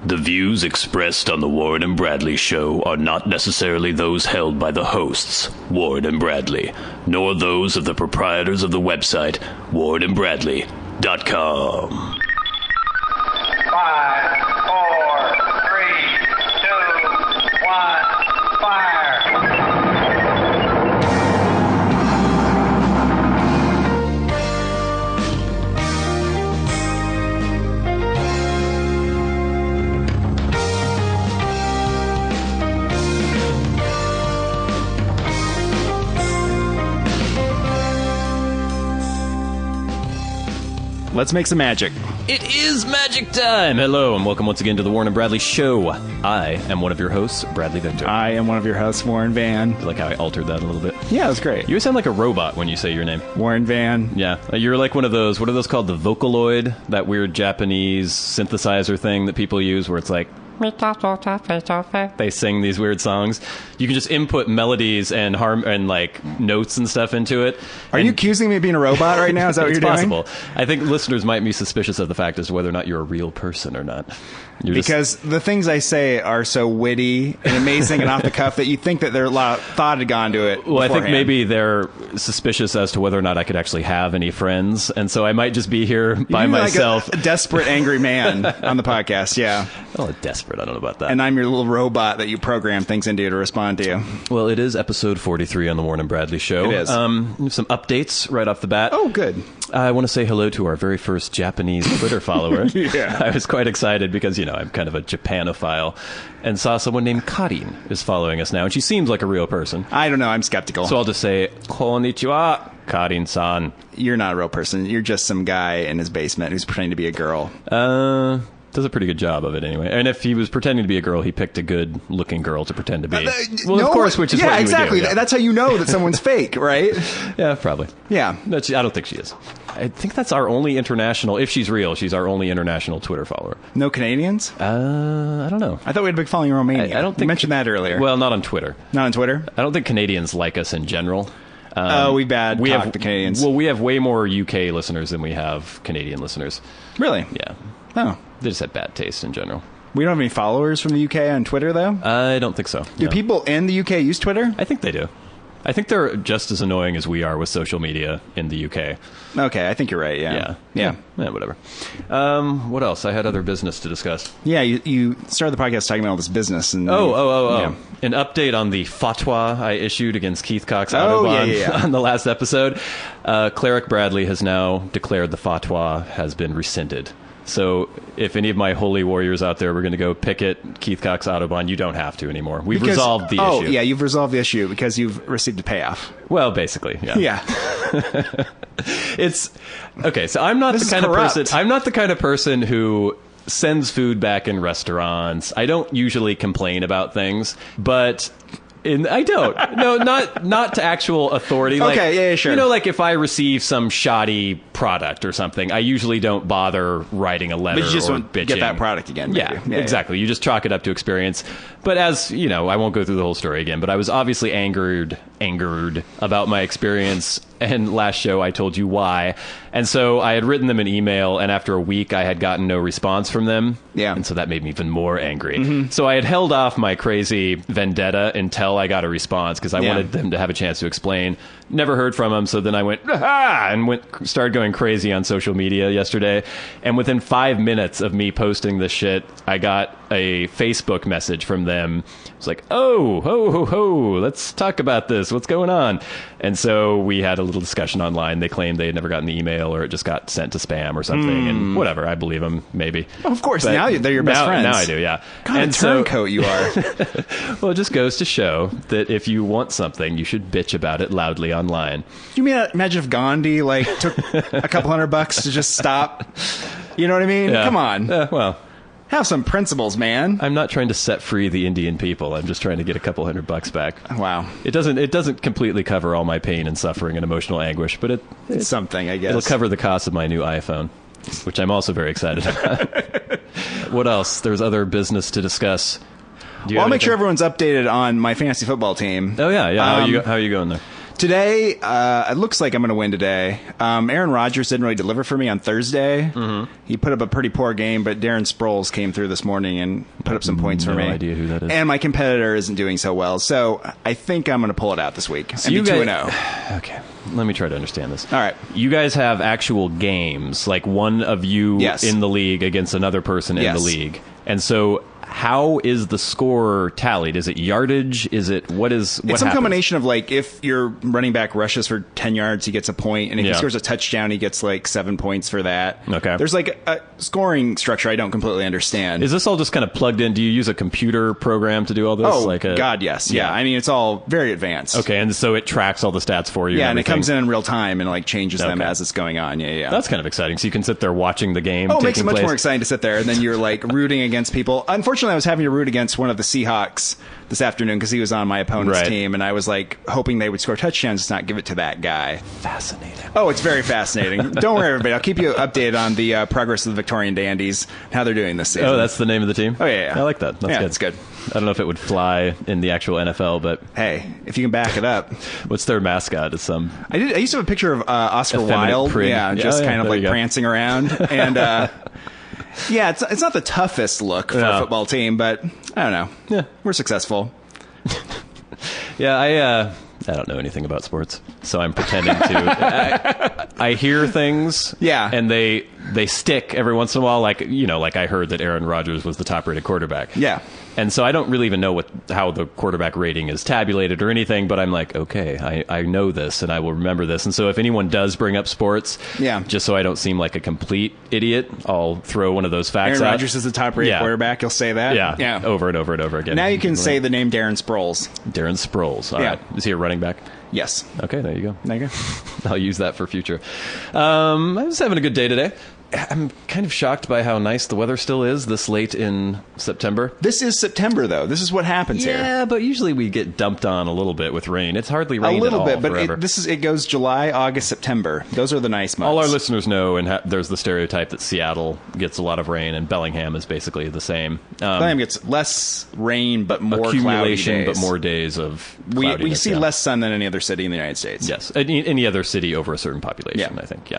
The views expressed on the Warren and Bradley Show are not necessarily those held by the hosts, Warren and Bradley, nor those of the proprietors of the website, warrenandbradley.com. 5, 4, 3, 2, 1, fire! Let's make some magic. It is magic time! Hello, and welcome once again to the Warren and Bradley Show. I am one of your hosts, Bradley Victor. I am one of your hosts, Warren Van. I like how I altered that a little bit. Yeah, it was great. You sound like a robot when you say your name. Warren Van. Yeah, you're like one of those, what are those called? The Vocaloid? That weird Japanese synthesizer thing that people use where it's like... They sing these weird songs. You can just input melodies and like notes and stuff into it. Are you accusing me of being a robot right now? Is that what you're doing? It's possible. I think listeners might be suspicious of the fact as to whether or not you're a real person or not. Because the things I say are so witty and amazing and off the cuff that you think that their thought had gone to it. Well, beforehand. I think maybe they're suspicious as to whether or not I could actually have any friends, and so I might just be here by myself. Like a desperate, angry man on the podcast, yeah. Oh, desperate. I don't know about that. And I'm your little robot that you program things into to respond to you. Well, it is episode 43 on the Warren and Bradley Show. It is. Some updates right off the bat. Oh, good. I want to say hello to our very first Japanese Twitter follower. Yeah. I was quite excited because, I'm kind of a Japanophile, and saw someone named Karin is following us now, and she seems like a real person. I don't know. I'm skeptical. So I'll just say, Konnichiwa, Karin-san. You're not a real person. You're just some guy in his basement who's pretending to be a girl. Does a pretty good job of it anyway. And if he was pretending to be a girl, he picked a good-looking girl to pretend to be. Of course, which is what you exactly. would do. Yeah. That's how you know that someone's fake, right? Yeah, probably. Yeah. I don't think she is. I think that's our only international, if she's real, she's our only international Twitter follower. No Canadians? I don't know. I thought we had a big following in Romania. I don't think... You mentioned that earlier. Well, not on Twitter. Not on Twitter? I don't think Canadians like us in general. We have the Canadians. Well, we have way more UK listeners than we have Canadian listeners. Really? Yeah. Oh. They just have bad taste in general. We don't have any followers from the UK on Twitter, though? I don't think so. Do people in the UK use Twitter? I think they do. I think they're just as annoying as we are with social media in the UK. Okay, I think you're right, yeah. Yeah, whatever. What else? I had other business to discuss. Yeah, you started the podcast talking about all this business. And Yeah. An update on the fatwa I issued against Keith Cox Autobahn on the last episode. Cleric Bradley has now declared the fatwa has been rescinded. So if any of my holy warriors out there were going to go picket Keith Cox Autobahn, you don't have to anymore. We've resolved the issue. Oh, yeah, you've resolved the issue because you've received a payoff. Well, basically, yeah. Yeah. It's okay, so I'm not the kind of person who sends food back in restaurants. I don't usually complain about things, but I don't. No, not to actual authority. Like, okay, yeah, sure. Like if I receive some shoddy product or something, I usually don't bother writing a letter. But you just or won't bitching. get that product again. Yeah, exactly. You just chalk it up to experience. But as I won't go through the whole story again. But I was obviously angered about my experience. And last show I told you why. And so I had written them an email, and after a week I had gotten no response from them. Yeah. And so that made me even more angry. So I had held off my crazy vendetta until I got a response because I wanted them to have a chance to explain. Never heard from them, so then I went, ah! And started going crazy on social media yesterday. And within 5 minutes of me posting this shit, I got a Facebook message from them. It was like, ho, let's talk about this. What's going on? And so we had a little discussion online. They claimed they had never gotten the email or it just got sent to spam or something. And whatever, I believe them, maybe. Well, of course, but now they're your best friends. Now I do, yeah. God, and a turncoat you are. Well, it just goes to show that if you want something, you should bitch about it loudly online. You mean imagine if Gandhi took a couple $100 to just stop? You know what I mean? Yeah. Come on. Well, have some principles, man. I'm not trying to set free the Indian people. I'm just trying to get a couple $100 back. Wow. It doesn't completely cover all my pain and suffering and emotional anguish, but it's something, I guess. It'll cover the cost of my new iPhone, which I'm also very excited about. What else? There's other business to discuss. I'll make sure everyone's updated on my fantasy football team. Oh, yeah. How are you going there? Today, it looks like I'm going to win today. Aaron Rodgers didn't really deliver for me on Thursday. Mm-hmm. He put up a pretty poor game, but Darren Sproles came through this morning and put up some points for me. No idea who that is. And my competitor isn't doing so well, so I think I'm going to pull it out this week. So and you be 2-0. Okay, let me try to understand this. All right. You guys have actual games, like one of you in the league against another person in the league. And so how is the score tallied? Is it yardage? Is it It's some combination of, like, if your running back rushes for 10 yards, he gets a point, and if he scores a touchdown, he gets like 7 points for that. Okay. There's like a scoring structure I don't completely understand. Is this all just kind of plugged in? Do you use a computer program to do all this? Oh, God, yes. Yeah. I mean, it's all very advanced. Okay, and so it tracks all the stats for you. Yeah, and it comes in real time and like changes them as it's going on. Yeah. That's kind of exciting. So you can sit there watching the game. Oh, it makes it much more exciting to sit there, and then you're like rooting against people. Unfortunately, I was having to root against one of the Seahawks this afternoon because he was on my opponent's team, and I was like hoping they would score touchdowns, just not give it to that guy. Fascinating. Oh, it's very fascinating. Don't worry, everybody. I'll keep you updated on the progress of the Victorian Dandies, how they're doing this season. Oh, that's the name of the team? Oh, yeah. I like that. That's good. I don't know if it would fly in the actual NFL, but hey, if you can back it up. What's their mascot? It's some. I used to have a picture of Oscar Wilde. Prig. Just kind of like prancing around, and yeah, it's not the toughest look for a football team, but I don't know. Yeah, we're successful. Yeah, I don't know anything about sports, so I'm pretending to. I hear things, and they stick every once in a while. Like I heard that Aaron Rodgers was the top-rated quarterback. Yeah. And so I don't really even know how the quarterback rating is tabulated or anything, but I'm like, okay, I know this and I will remember this. And so if anyone does bring up sports, just so I don't seem like a complete idiot, I'll throw one of those facts out. Aaron Rodgers is the top-rated quarterback. You'll say that? Yeah. Over and over and over again. Now you can say the name Darren Sproles. Darren Sproles. All right. Is he a running back? Yes. Okay, there you go. There you go. I'll use that for future. I was having a good day today. I'm kind of shocked by how nice the weather still is this late in September. This is September, though. This is what happens here. Yeah, but usually we get dumped on a little bit with rain. It's hardly rained at all. A little bit, but it goes July, August, September. Those are the nice months. All our listeners know, and there's the stereotype that Seattle gets a lot of rain, and Bellingham is basically the same. Bellingham gets less rain, but more accumulation, cloudy days. but more days of we see less sun than any other city in the United States. Yes, any other city over a certain population, I think,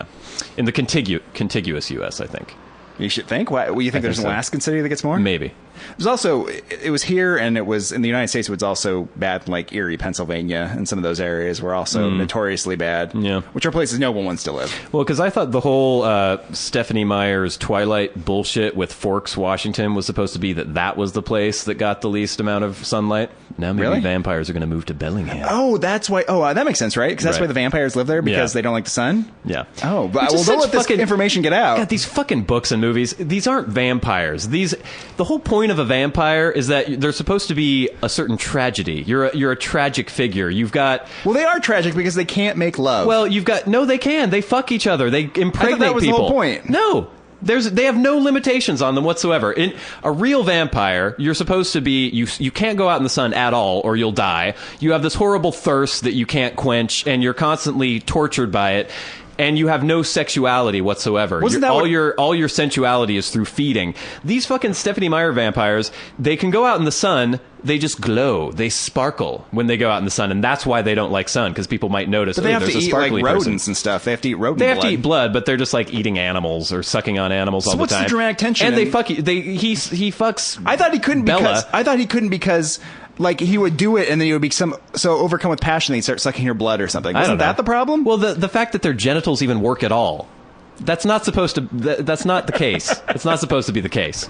in the contiguous U.S., I think. You should think. Why? You think there's an Alaskan city that gets more? Maybe. There's also, it was here, and it was in the United States. It was also bad in like Erie, Pennsylvania, and some of those areas were also notoriously bad. Yeah, which are places no one wants to live. Well, because I thought the whole Stephanie Meyer's Twilight bullshit with Forks, Washington, was supposed to be that was the place that got the least amount of sunlight. Now maybe vampires are going to move to Bellingham. Oh, that's why. Oh, that makes sense, right? Because that's why the vampires live there, because they don't like the sun. Yeah. Oh, but don't let this information get out. God, these fucking books and movies. These aren't vampires. The whole point of a vampire is that they're supposed to be a certain tragedy. You're a tragic figure. You've got. Well, they are tragic because they can't make love. Well, they can. They fuck each other. They impregnate people. I thought that was the whole point. No. They have no limitations on them whatsoever. In a real vampire, you're supposed to be you can't go out in the sun at all or you'll die. You have this horrible thirst that you can't quench, and you're constantly tortured by it. And you have no sexuality whatsoever. All your sensuality is through feeding. These fucking Stephanie Meyer vampires, they can go out in the sun. They just glow. They sparkle when they go out in the sun, and that's why they don't like sun, because people might notice. But they have to eat like rodents and stuff. They have to eat rodent blood. They have to eat blood, but they're just like eating animals or sucking on animals all the time. So what's the dramatic tension? And they fuck. He fucks. I thought he couldn't Bella. because. Like, he would do it, and then he would be so overcome with passion that he'd start sucking her blood or something. Wasn't that the problem? Well, the fact that their genitals even work at all, that's not supposed to. That's not the case. It's not supposed to be the case.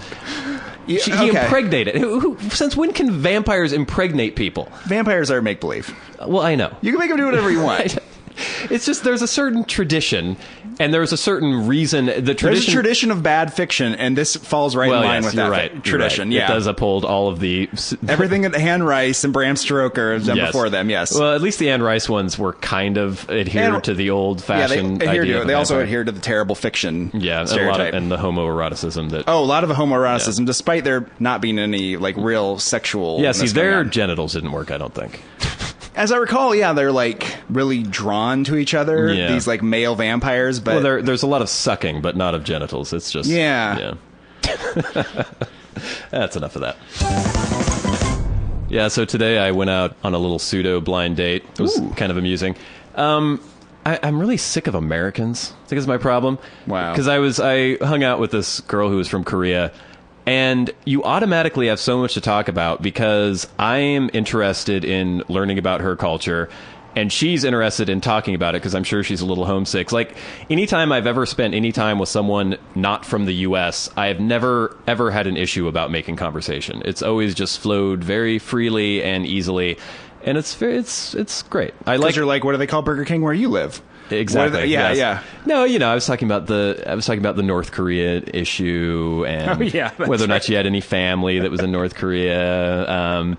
He impregnated. Since when can vampires impregnate people? Vampires are make-believe. Well, I know. You can make them do whatever you want. It's just there's a certain tradition, and there's a certain reason. There's a tradition of bad fiction, and this falls in line with that tradition. Right. Yeah, it does uphold all of the everything that Anne Rice and Bram Stoker have done before them. Yes. Well, at least the Anne Rice ones were kind of adhered to the old-fashioned idea. They also adhered to the terrible fiction. Yeah, stereotype. And the homoeroticism a lot of the homoeroticism, despite there not being any like real sexual. Yeah, see, their genitals didn't work. I don't think. As I recall, they're like really drawn to each other. Yeah. These like male vampires, but there's a lot of sucking, but not of genitals. It's just yeah. That's enough of that. Yeah, so today I went out on a little pseudo blind date. It was kind of amusing. I'm really sick of Americans. I think is my problem. Wow. Because I hung out with this girl who was from Korea, and you automatically have so much to talk about because I am interested in learning about her culture. And she's interested in talking about it because I'm sure she's a little homesick. Like, anytime I've ever spent any time with someone not from the U.S., I have never, ever had an issue about making conversation. It's always just flowed very freely and easily. And it's great. Because you're like, what do they call Burger King where you live? Exactly. Yeah, yes. yeah. No, I was talking about the North Korea issue and whether or not she had any family that was in North Korea.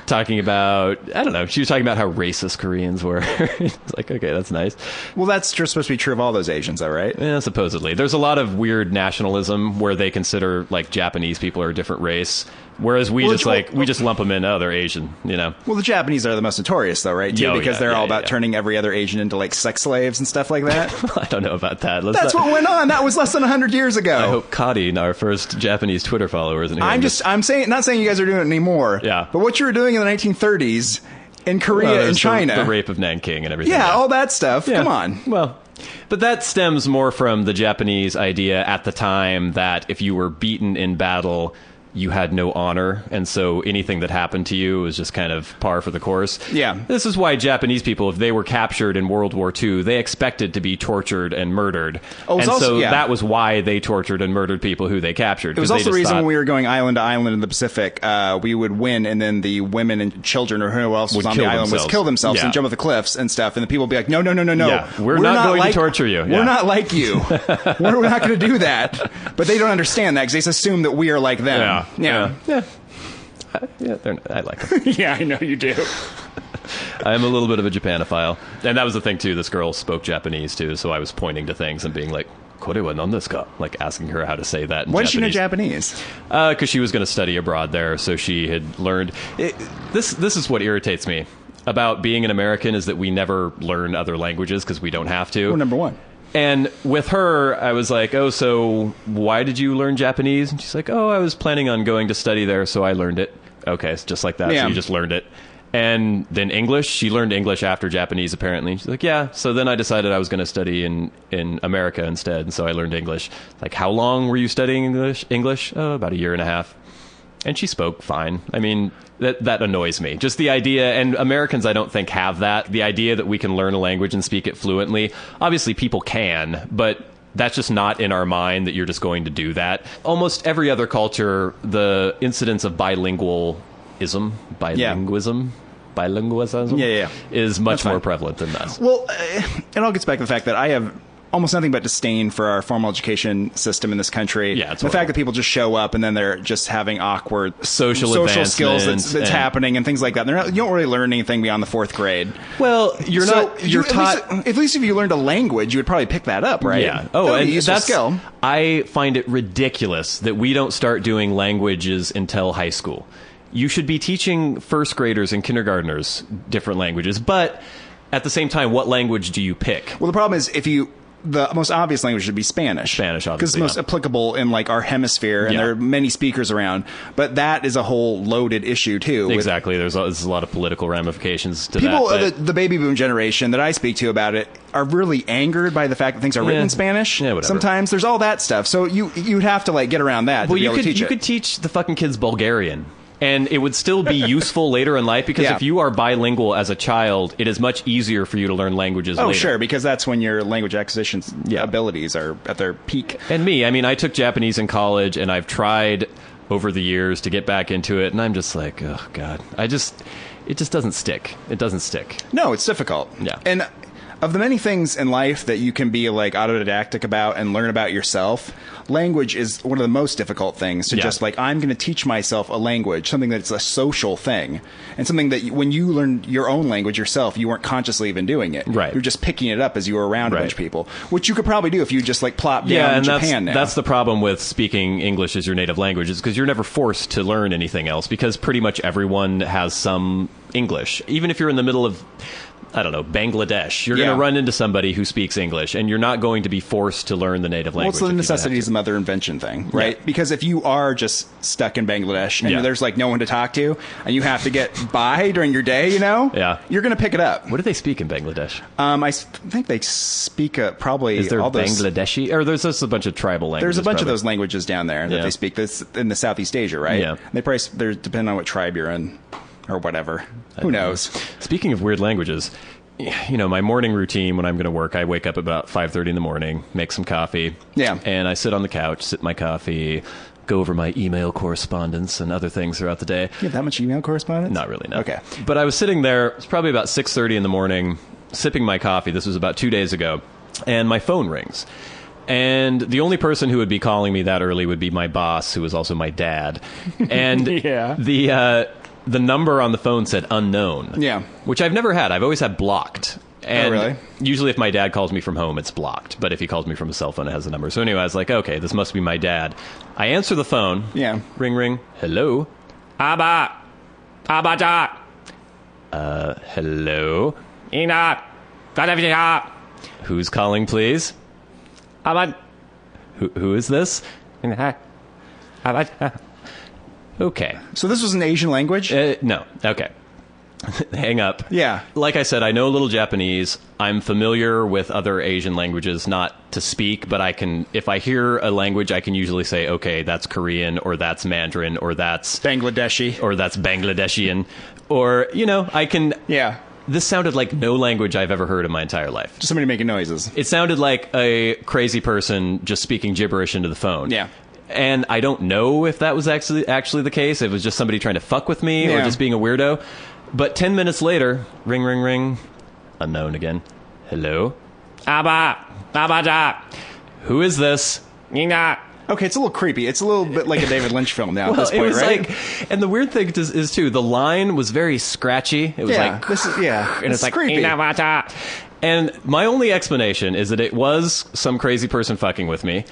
Talking about, I don't know. She was talking about how racist Koreans were. It's like, okay, that's nice. Well, that's just supposed to be true of all those Asians, though, right? Yeah, supposedly. There's a lot of weird nationalism where they consider like Japanese people are a different race. Whereas we just lump them in, oh, they're Asian, Well, the Japanese are the most notorious, though, right? Too, because they're all about turning every other Asian into like sex slaves and stuff like that. I don't know about that. That's what went on. That was less than 100 years ago. I hope Kadi, our first Japanese Twitter follower, isn't here. I'm not saying you guys are doing it anymore. Yeah. But what you were doing in the 1930s in Korea and China, the rape of Nanking and everything. Yeah, all that stuff. Yeah. Come on. Well. But that stems more from the Japanese idea at the time that if you were beaten in battle, you had no honor, and so anything that happened to you was just kind of par for the course. Yeah. This is why Japanese people, if they were captured in World War II, they expected to be tortured and murdered. That was why they tortured and murdered people who they captured. It was also the reason when we were going island to island in the Pacific, we would win, and then the women and children or whoever else was on the island would kill themselves and jump off the cliffs and stuff, and the people would be like, no. Yeah, we're not going to torture you. We're not like you. We're not going to do that. But they don't understand that because they assume that we are like them. Yeah. I like them. Yeah, I know you do. I'm a little bit of a Japanophile. And that was the thing, too. This girl spoke Japanese, too, so I was pointing to things and being like, "Kore wa nan desu ka?" Like asking her how to say that in Why Japanese. did she know Japanese? Because she was going to study abroad there, so she had learned. This is what irritates me about being an American is that we never learn other languages because we don't have to. Well, number one. And with her, I was like, oh, so why did you learn Japanese? And she's like, oh, I was planning on going to study there, so I learned it. Okay, it's just like that. Yeah. So you just learned it. And then English, she learned English after Japanese, apparently. And she's like, yeah. So then I decided I was going to study in America instead, and so I learned English. Like, how long were you studying English? Oh, about a year and a half. And she spoke fine. I mean, that annoys me. Just the idea, and Americans, I don't think, have that. The idea that we can learn a language and speak it fluently. Obviously, people can, but that's just not in our mind that you're just going to do that. Almost every other culture, the incidence of bilingualism is much more prevalent than us. Well, it all gets back to the fact that I have almost nothing but disdain for our formal education system in this country. Yeah, it's the fact that people just show up and then they're just having awkward social skills that's happening and things like that. You don't really learn anything beyond the 4th grade. Well, you're taught. At least if you learned a language, you would probably pick that up, right? Yeah. Oh, and that's a skill. I find it ridiculous that we don't start doing languages until high school. You should be teaching first graders and kindergartners different languages, but at the same time, what language do you pick? Well, the problem is the most obvious language should be Spanish. Spanish, obviously. Because it's most applicable in like our hemisphere, and there are many speakers around. But that is a whole loaded issue, too. Exactly. There's a lot of political ramifications to people, that. People, the baby boom generation that I speak to about it are really angered by the fact that things are written in Spanish. Yeah, whatever. Sometimes there's all that stuff. So you'd have to like get around that to be able to teach it. You could teach the fucking kids Bulgarian. And it would still be useful later in life because if you are bilingual as a child, it is much easier for you to learn languages later. Oh, sure, because that's when your language acquisition abilities are at their peak. And me, I mean, I took Japanese in college, and I've tried over the years to get back into it, and I'm just like, oh, God. It just doesn't stick. It doesn't stick. No, it's difficult. Yeah. And of the many things in life that you can be like autodidactic about and learn about yourself, language is one of the most difficult things to just like, I'm going to teach myself a language, something that's a social thing, and something that when you learn your own language yourself, you weren't consciously even doing it. Right. You're just picking it up as you were around a bunch of people, which you could probably do if you just like plop down in Japan now. That's the problem with speaking English as your native language, is because you're never forced to learn anything else, because pretty much everyone has some English. Even if you're in the middle of... I don't know, Bangladesh. You're Yeah. going to run into somebody who speaks English, and you're not going to be forced to learn the native Well, language. it's the if you don't have necessity is to. the mother invention thing, right? Yeah. Because if you are just stuck in Bangladesh and Yeah. there's like no one to talk to, and you have to get by during your day, Yeah. you're going to pick it up. What do they speak in Bangladesh? Think they speak probably Is there all those. Bangladeshi? Or there's just a bunch of tribal languages? There's a bunch of probably. those languages down there that Yeah. they speak. This in the Southeast Asia, right? Yeah. They probably they're depending on what tribe you're in or whatever. Who knows? Speaking of weird languages, my morning routine when I'm going to work, I wake up about 5:30 in the morning, make some coffee. Yeah. And I sit on the couch, sip my coffee, go over my email correspondence and other things throughout the day. You have that much email correspondence? Not really, no. Okay. But I was sitting there, it's probably about 6:30 in the morning, sipping my coffee. This was about 2 days ago. And my phone rings. And the only person who would be calling me that early would be my boss, who is also my dad. And Yeah. the number on the phone said unknown. Yeah. Which I've never had. I've always had blocked. And really? usually if my dad calls me from home, it's blocked. But if he calls me from a cell phone, it has the number. So anyway, I was like, okay, this must be my dad. I answer the phone. Yeah. Ring, ring. Hello? Abba. Abba da. Hello? Ina. Who's calling, please? Abba. Who is this? Okay. So this was an Asian language? No. Okay. Hang up. Yeah. Like I said, I know a little Japanese. I'm familiar with other Asian languages, not to speak, but I can, if I hear a language, I can usually say, okay, that's Korean, or that's Mandarin, or that's Bangladeshi. Bangladeshian, or, I can. Yeah. This sounded like no language I've ever heard in my entire life. Just somebody making noises. It sounded like a crazy person just speaking gibberish into the phone. Yeah. And I don't know if that was actually the case. It was just somebody trying to fuck with me or Yeah. just being a weirdo. But 10 minutes later, ring, ring, ring. Unknown again. Hello? Abba. Abba da. Who is this? Nina. Okay, it's a little creepy. It's a little bit like a David Lynch film now at this point, it was right? and the weird thing is too, the line was very scratchy. It was and it's like creepy. Inamata. And my only explanation is that it was some crazy person fucking with me,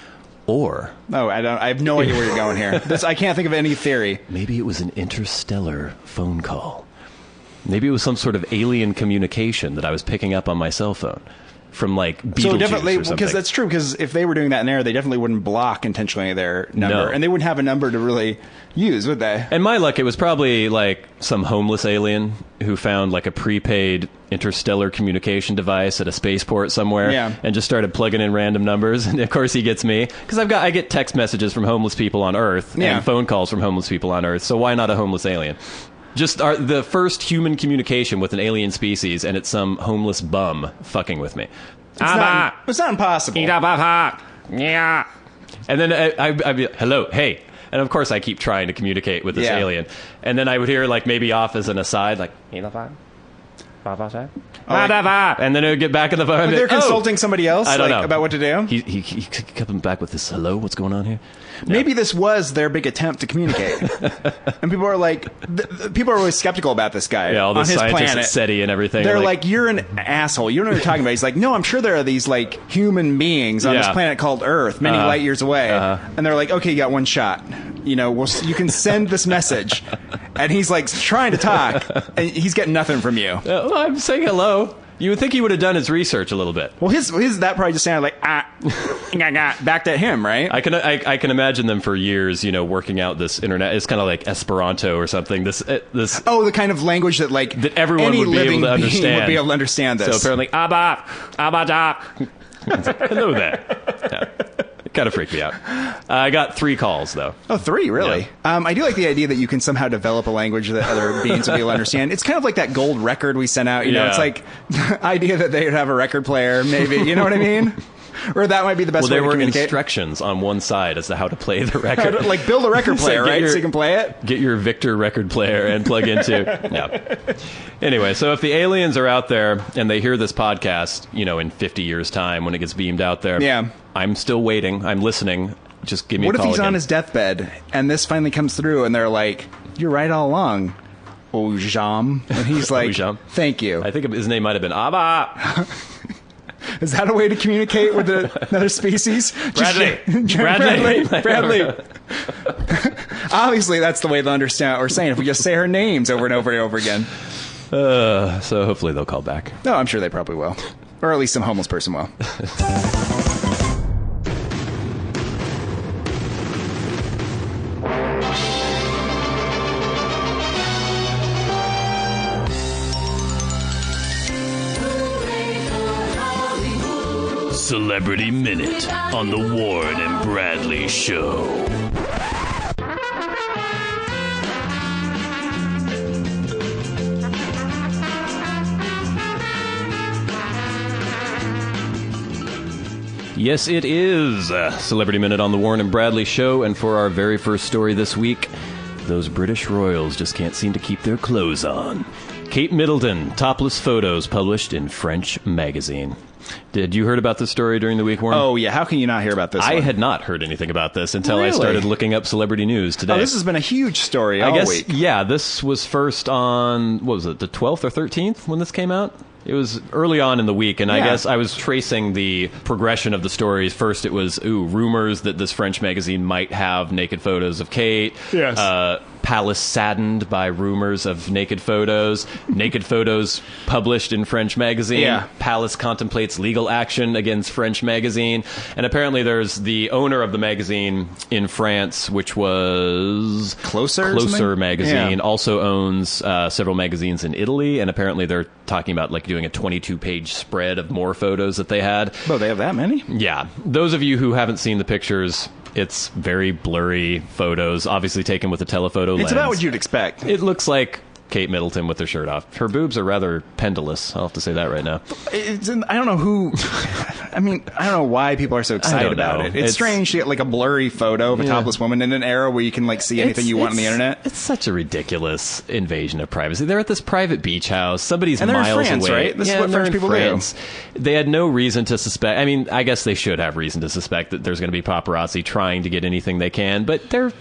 or No, I have no idea where you're going here. I can't think of any theory. maybe it was an interstellar phone call. Maybe it was some sort of alien communication that I was picking up on my cell phone from like Beetlejuice So definitely, or something. because that's true. Because if they were doing that in there, they definitely wouldn't block intentionally their number, No. and they wouldn't have a number to really use, would they? And my luck, it was probably like some homeless alien who found like a prepaid interstellar communication device at a spaceport somewhere, Yeah. and just started plugging in random numbers. And of course, he gets me because I get text messages from homeless people on Earth Yeah. and phone calls from homeless people on Earth. So why not a homeless alien? Just the first human communication with an alien species, and it's some homeless bum fucking with me. It's not impossible. Yeah. And then I'd be, hello, hey. And of course, I keep trying to communicate with this Yeah. alien. And then I would hear, like, maybe off as an aside, like, and then it would get back in the phone. But and they're be, "Oh." consulting somebody else I don't know. about what to do. He coming back with this, hello, what's going on here? Maybe this was their big attempt to communicate, and people are like, people are always skeptical about this guy. Yeah, all the on his scientists planet. at SETI and everything. They're like, you're an asshole. You don't know what you're talking about. He's like, no, I'm sure there are these like human beings on this Yeah. planet called Earth, many light years away. Uh-huh. And they're like, okay, you got one shot. You can send this message. And he's like trying to talk, and he's getting nothing from you. well, I'm saying hello. You would think he would have done his research a little bit. Well, his that probably just sounded like back at him, right? I can imagine them for years, working out this internet. It's kind of like Esperanto or something. This the kind of language that like that everyone any would be living able to being understand. would be able to understand this. So apparently, Abba da. Hello there. Yeah. It kind of freaked me out. I got 3 calls though. Oh, 3, really? Yeah. I do like the idea that you can somehow develop a language that other beings will be able to understand. It's kind of like that gold record we sent out. Yeah. It's like the idea that they would have a record player, maybe. You know what I mean? Or that might be the best Well, way there to were communicate. instructions on one side as to how to play the record. Like build a record So player, get right? your- So you can play it. Get your Victor record player and plug into. Yeah. Anyway, so if the aliens are out there and they hear this podcast, in 50 years' time when it gets beamed out there, Yeah. I'm still waiting. I'm listening. Just give me What a if call he's again. on his deathbed and this finally comes through and they're like, "You're right all along, oh Jam," and he's like, Jam. "Thank you." I think his name might have been Abba. Is that a way to communicate with another species? Bradley. Bradley. Obviously, that's the way they'll understand what we're saying if we just say her names over and over and over again. So hopefully they'll call back. No, I'm sure they probably will. Or at least some homeless person will. Celebrity Minute on the Warren and Bradley Show. Yes, it is Celebrity Minute on the Warren and Bradley Show, and for our very first story this week, those British royals just can't seem to keep their clothes on. Kate Middleton, topless photos published in French magazine. Did you heard about this story during the week, Warren? Oh, yeah. How can you not hear about this I one? had not heard anything about this until I Really? started looking up celebrity news today. Oh, this has been a huge story all week. Yeah, this was first on, what was it, the 12th or 13th when this came out? It was early on in the week, and I guess I was tracing the progression of the stories. First, it was, rumors that this French magazine might have naked photos of Kate. Yes. Palace saddened by rumors of naked photos. Naked photos published in French magazine. Yeah. Palace contemplates legal action against French magazine. And apparently there's the owner of the magazine in France, which was... Closer magazine. Yeah. Also owns several magazines in Italy. And apparently they're talking about like doing a 22-page spread of more photos that they had. Oh, they have that many? Yeah. Those of you who haven't seen the pictures... It's very blurry photos, obviously taken with a telephoto lens. It's about what you'd expect. It looks like Kate Middleton with her shirt off. Her boobs are rather pendulous. I'll have to say that right now. I don't know who... I mean, I don't know why people are so excited about it. It's strange to get like a blurry photo of a topless woman in an era where you can like see anything you want on the internet. It's such a ridiculous invasion of privacy. They're at this private beach house. Somebody's and they're miles in France, away. Right? This is what French people do. They had no reason to suspect. I mean, I guess they should have reason to suspect that there's going to be paparazzi trying to get anything they can, but they're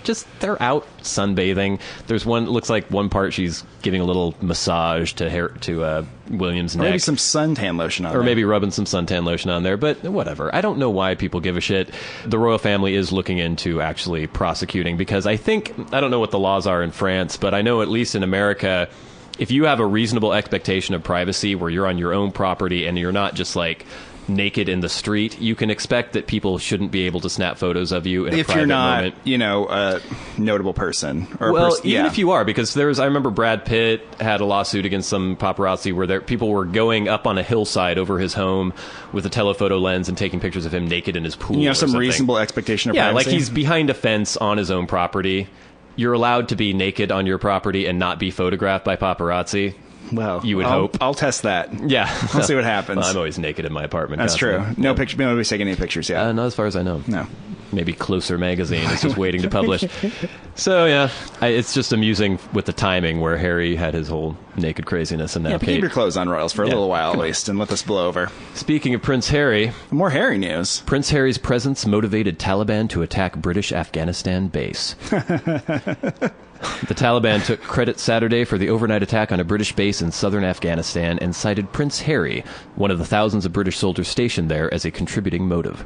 out sunbathing. There's one, looks like one part she's giving a little massage to William's neck. Maybe some suntan lotion on there. Or maybe rubbing some suntan lotion on there, but whatever. I don't know why people give a shit. The royal family is looking into actually prosecuting because I don't know what the laws are in France, but I know at least in America, if you have a reasonable expectation of privacy where you're on your own property and you're not just like naked in the street, you can expect that people shouldn't be able to snap photos of you in a private moment. If you're not, a notable person. Or even if you are, because I remember Brad Pitt had a lawsuit against some paparazzi where people were going up on a hillside over his home with a telephoto lens and taking pictures of him naked in his pool. You have some something. reasonable expectation of privacy? Yeah, like he's behind a fence on his own property. You're allowed to be naked on your property and not be photographed by paparazzi. Well, you would hope. I'll test that. Yeah. I'll see what happens. Well, I'm always naked in my apartment. That's constantly. true. No picture. Nobody's taking any pictures yet. Not as far as I know. No. Maybe Closer magazine is just waiting to publish. So, yeah, it's just amusing with the timing where Harry had his whole naked craziness and now Keep Kate. your clothes on, Royals, for a little while at least, and let this blow over. Speaking of Prince Harry. More Harry news. Prince Harry's presence motivated Taliban to attack British Afghanistan base. The Taliban took credit Saturday for the overnight attack on a British base in southern Afghanistan and cited Prince Harry, one of the thousands of British soldiers stationed there, as a contributing motive.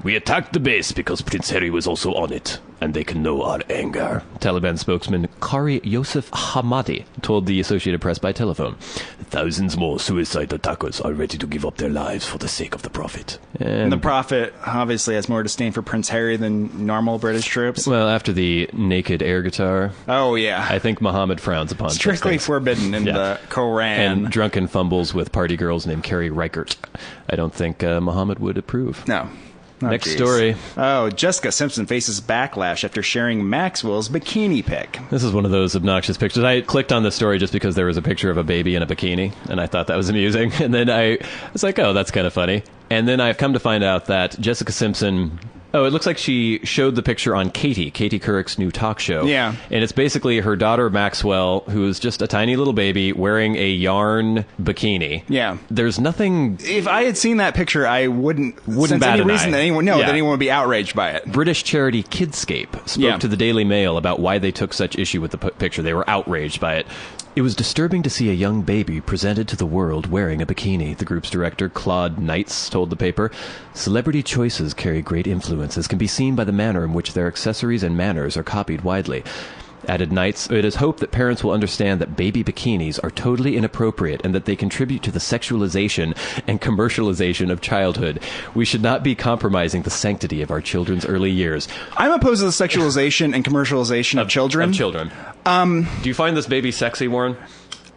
We attacked the base because Prince Harry was also on it, and they can know our anger. Taliban spokesman Qari Yosef Hamadi told the Associated Press by telephone. Thousands more suicide attackers are ready to give up their lives for the sake of the Prophet. And the Prophet obviously has more disdain for Prince Harry than normal British troops. Well, after the naked air guitar... Oh, yeah. I think Muhammad frowns upon strictly forbidden in the Quran. And drunken fumbles with party girls named Carrie Reichert. I don't think Muhammad would approve. No. Next story. Oh, Jessica Simpson faces backlash after sharing Maxwell's bikini pic. This is one of those obnoxious pictures. I clicked on the story just because there was a picture of a baby in a bikini, and I thought that was amusing. And then I was like, oh, that's kind of funny. And then I've come to find out that Jessica Simpson... Oh, it looks like she showed the picture on Katie Couric's new talk show. Yeah. And it's basically her daughter, Maxwell, who is just a tiny little baby wearing a yarn bikini. Yeah. There's nothing... If I had seen that picture, I wouldn't sense bat any an reason eye. that anyone would be outraged by it. British charity Kidscape spoke to the Daily Mail about why they took such issue with the picture. They were outraged by it. It was disturbing to see a young baby presented to the world wearing a bikini, the group's director, Claude Knights, told the paper. Celebrity choices carry great influence, as can be seen by the manner in which their accessories and manners are copied widely. Added Knights, it is hoped that parents will understand that baby bikinis are totally inappropriate and that they contribute to the sexualization and commercialization of childhood. We should not be compromising the sanctity of our children's early years. I'm opposed to the sexualization and commercialization of children. Do you find this baby sexy, Warren?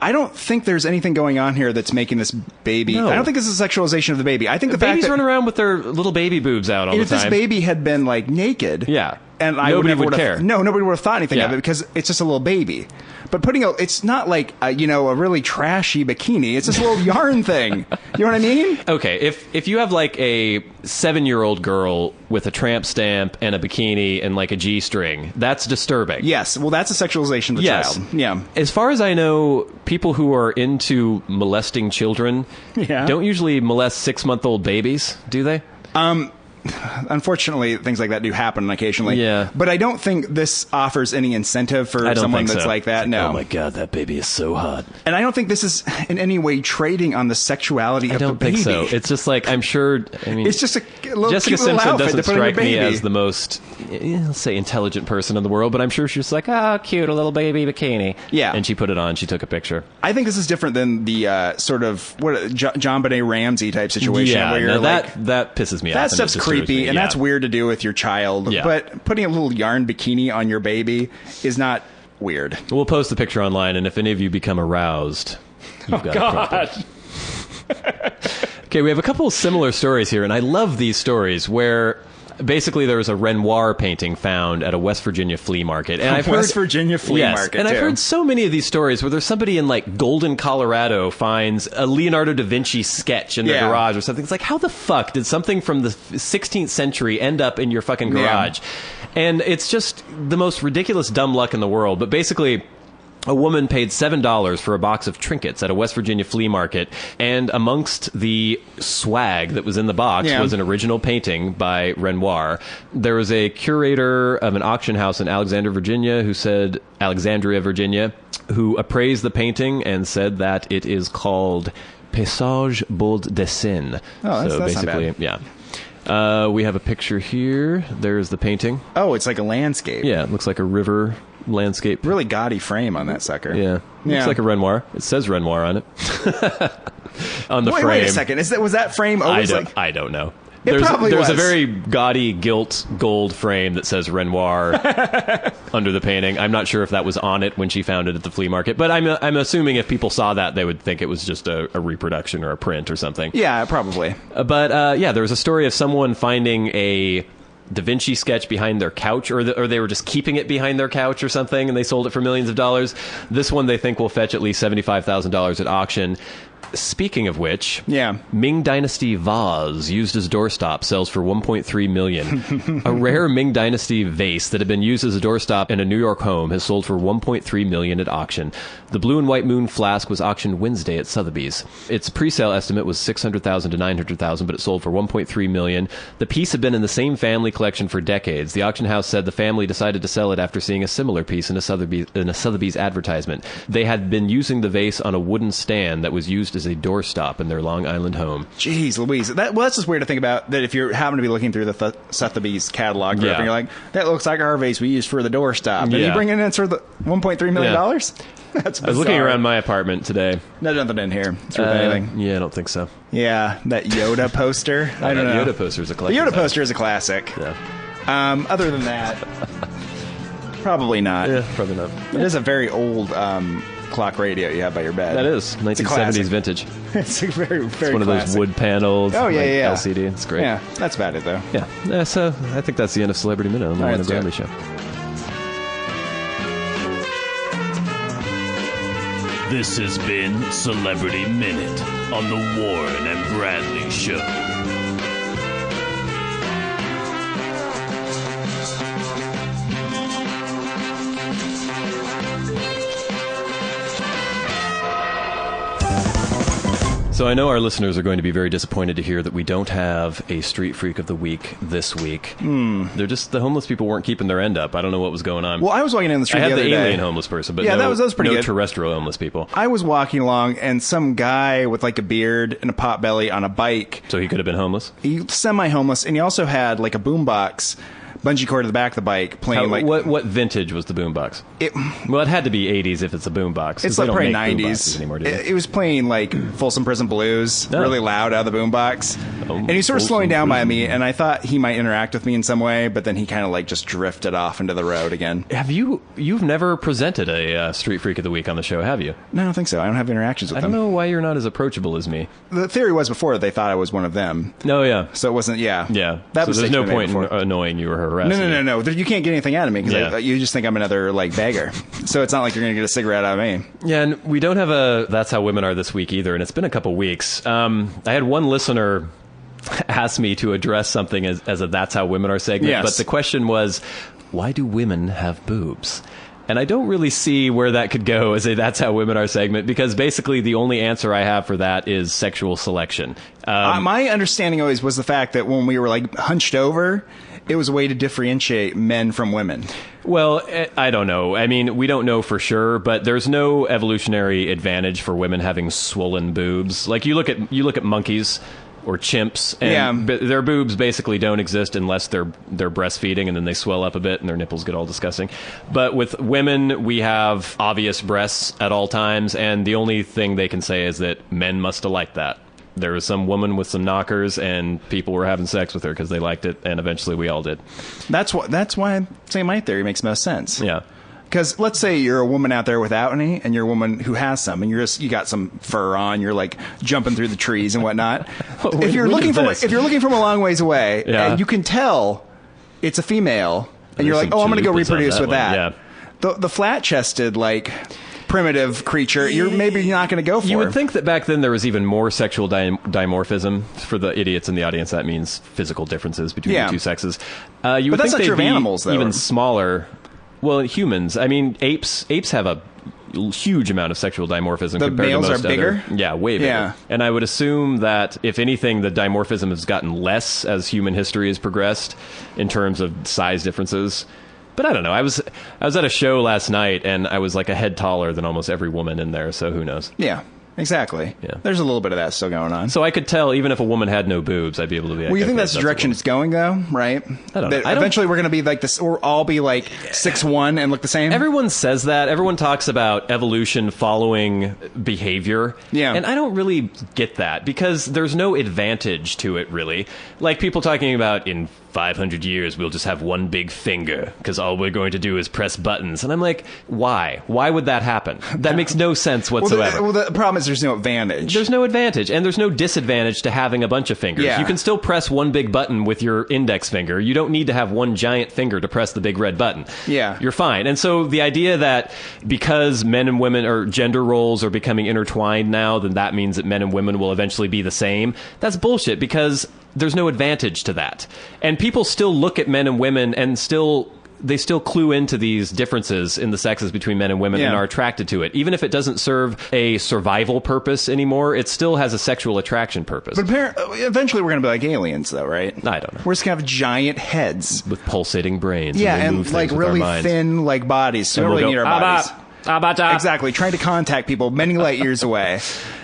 I don't think there's anything going on here that's making this baby. No. I don't think this is a sexualization of the baby. I think the babies fact that run around with their little baby boobs out all the if time. this baby had been like naked, Yeah. and I Nobody would would've- care. No, nobody would have thought anything Yeah. of it because it's just a little baby. But it's not like a really trashy bikini. It's just a little yarn thing. You know what I mean? Okay, if you have like a 7-year-old girl with a tramp stamp and a bikini and like a G-string, that's disturbing. Yes. Well, that's a sexualization of the Yes. child. Yeah. As far as I know, people who are into molesting children Yeah. don't usually molest 6-month-old babies, do they? Unfortunately, things like that do happen occasionally. Yeah. But I don't think this offers any incentive for I don't someone think that's so. like that. No. Oh my god, that baby is so hot. And I don't think this is in any way trading on the sexuality I of the don't baby. think so. It's just like, I'm sure, I mean... It's just a little Jessica cute little Simpson outfit doesn't to put on your strike me baby. as the most, let's say, intelligent person in the world, but I'm sure she's like, cute, a little baby bikini. Yeah. And she put it on, she took a picture. I think this is different than the sort of John Benet Ramsey type situation Yeah, where you're no, like that pisses me off. that and it stuff's disturbs creepy me. and Yeah. that's weird to do with your child. Yeah. But putting a little yarn bikini on your baby is not weird. We'll post the picture online, and if any of you become aroused, you've got a problem. Okay, we have a couple of similar stories here, and I love these stories where basically there was a Renoir painting found at a West Virginia flea market. And I've West heard, Virginia flea yes, market, and I've too. heard so many of these stories where there's somebody in like Golden, Colorado finds a Leonardo da Vinci sketch in their Yeah. garage or something. It's like, how the fuck did something from the 16th century end up in your fucking garage? And it's just the most ridiculous dumb luck in the world. But basically, a woman paid $7 for a box of trinkets at a West Virginia flea market, and amongst the swag that was in the box Yeah. was an original painting by Renoir. There was a curator of an auction house in Alexandria, Virginia, who appraised the painting and said that it is called Paysage Beau Dessin. Oh, so that's not basically, bad. yeah. We have a picture here. There's the painting. Oh, it's like a landscape. Yeah, it looks like a river landscape. Really gaudy frame on that sucker. Yeah. Looks like a Renoir. It says Renoir on it. On the frame. Wait a second. Was that frame always I don't know. It probably there's a was. very gaudy gilt gold frame that says Renoir under the painting. I'm not sure if that was on it when she found it at the flea market, but I'm assuming if people saw that, they would think it was just a reproduction or a print or something. Yeah, probably. But there was a story of someone finding a Da Vinci sketch behind their couch, or they were just keeping it behind their couch or something, and they sold it for millions of dollars. This one they think will fetch at least $75,000 at auction. Speaking of which, Yeah. Ming Dynasty vase used as doorstop sells for $1.3 million. A rare Ming Dynasty vase that had been used as a doorstop in a New York home has sold for $1.3 million at auction. The Blue and White Moon flask was auctioned Wednesday at Sotheby's. Its pre-sale estimate was $600,000 to $900,000, but it sold for $1.3 million. The piece had been in the same family collection for decades. The auction house said the family decided to sell it after seeing a similar piece in a Sotheby's advertisement. They had been using the vase on a wooden stand that was used as a doorstop in their Long Island home. Jeez Louise. That's just weird to think about, that if you happen to be looking through the Sotheby's catalog, Yeah. and you're like, that looks like our vase we used for the doorstop. And Yeah. you bring it in for the $1.3 million? Yeah. That's bizarre. I was looking around my apartment today. No, nothing in here. It's worth anything. Yeah, I don't think so. Yeah, that Yoda poster. I don't know. Yoda poster is a The collector's Yoda item. poster is a classic. Yeah. Other than that, probably not. Yeah, probably not. It is a very old clock radio you have by your bed. That is It's a classic. 1970s vintage. It's a very, very It's one of those classic. wood paneled Oh, yeah. LCD. It's great. Yeah, that's about it, though. Yeah. So I think that's the end of Celebrity Minute on the All right, Warren and Bradley let's do Show. This has been Celebrity Minute on the Warren and Bradley Show. So I know our listeners are going to be very disappointed to hear that we don't have a Street Freak of the Week this week. They're just, the homeless people weren't keeping their end up. I don't know what was going on. Well, I was walking down the street I had the the other alien day. homeless person, but Yeah, no, that was pretty no good. terrestrial homeless people. I was walking along, and some guy with like a beard and a pot belly on a bike. So he could have been homeless? He semi-homeless, and he also had like a boombox. bungee cord to the back of the bike, playing what vintage was the boombox? Well, it had to be 80s if it's a boombox. It's like probably probably 90s anymore, do they? It was playing like Folsom Prison Blues, really loud out of the boombox. And he was sort of slowing down by me, and I thought he might interact with me in some way, but then he kind of like just drifted off into the road again. You've never presented a Street Freak of the Week on the show, have you? No, I don't think so. I don't have interactions with them. I don't know why you're not as approachable as me. The theory was before they thought I was one of them. No, yeah. So it wasn't, yeah. That was there's no point in annoying you or harassing you. No. You can't get anything out of me because you just think I'm another like beggar. So it's not like you're going to get a cigarette out of me. Yeah, and we don't have a That's How Women Are this week either, and it's been a couple weeks. I had one listener ask me to address something as a That's How Women Are segment, but the question was, why do women have boobs? And I don't really see where that could go as a That's How Women Are segment, because basically the only answer I have for that is sexual selection. My understanding always was the fact that when we were like hunched over, it was a way to differentiate men from women. Well, I don't know. I mean, we don't know for sure, but there's no evolutionary advantage for women having swollen boobs. Like you look at monkeys or chimps, and their boobs basically don't exist unless they're breastfeeding, and then they swell up a bit and their nipples get all disgusting. But with women, we have obvious breasts at all times, and the only thing they can say is that men must have liked that. There was some woman with some knockers, and people were having sex with her because they liked it, and eventually we all did. That's why I say my theory makes most sense. Yeah. Because let's say you're a woman out there without any, and you're a woman who has some, and you got some fur on, you're like jumping through the trees and whatnot. If you're looking from a long ways away, and you can tell it's a female, and you're like, oh, I'm going to go reproduce with that. Yeah. The flat-chested, like primitive creature, you're maybe not going to go for. You would think that back then there was even more sexual dimorphism. For the idiots in the audience, that means physical differences between the two sexes. You would but that's think not true of animals, though. Even smaller. Well, humans. I mean, apes have a huge amount of sexual dimorphism compared to most males are bigger? Yeah, way bigger. Yeah. And I would assume that, if anything, the dimorphism has gotten less as human history has progressed in terms of size differences. But I don't know. I was at a show last night, and I was like a head taller than almost every woman in there, so who knows? Yeah. Exactly. Yeah. There's a little bit of that still going on. So I could tell, even if a woman had no boobs, I'd be able to be like, well, you think that's the direction it's going, though, right? I don't know. Eventually we're going to be like this, or all be like 6'1" and look the same? Everyone says that. Everyone talks about evolution following behavior. Yeah. And I don't really get that, because there's no advantage to it, really. Like people talking about, in 500 years, we'll just have one big finger because all we're going to do is press buttons. And I'm like, why? Why would that happen? That makes no sense whatsoever. Well, the problem is there's no advantage. There's no advantage, and there's no disadvantage to having a bunch of fingers. Yeah. You can still press one big button with your index finger. You don't need to have one giant finger to press the big red button. Yeah. You're fine. And so the idea that because men and women, or gender roles, are becoming intertwined now, then that means that men and women will eventually be the same, that's bullshit, because there's no advantage to that. And people still look at men and women and they still clue into these differences in the sexes between men and women and are attracted to it. Even if it doesn't serve a survival purpose anymore, it still has a sexual attraction purpose. But eventually we're going to be like aliens, though, right? I don't know. We're just going to have giant heads. With pulsating brains. Yeah, and like really thin like bodies. So we don't really need our bodies. Exactly. Trying to contact people many light years away.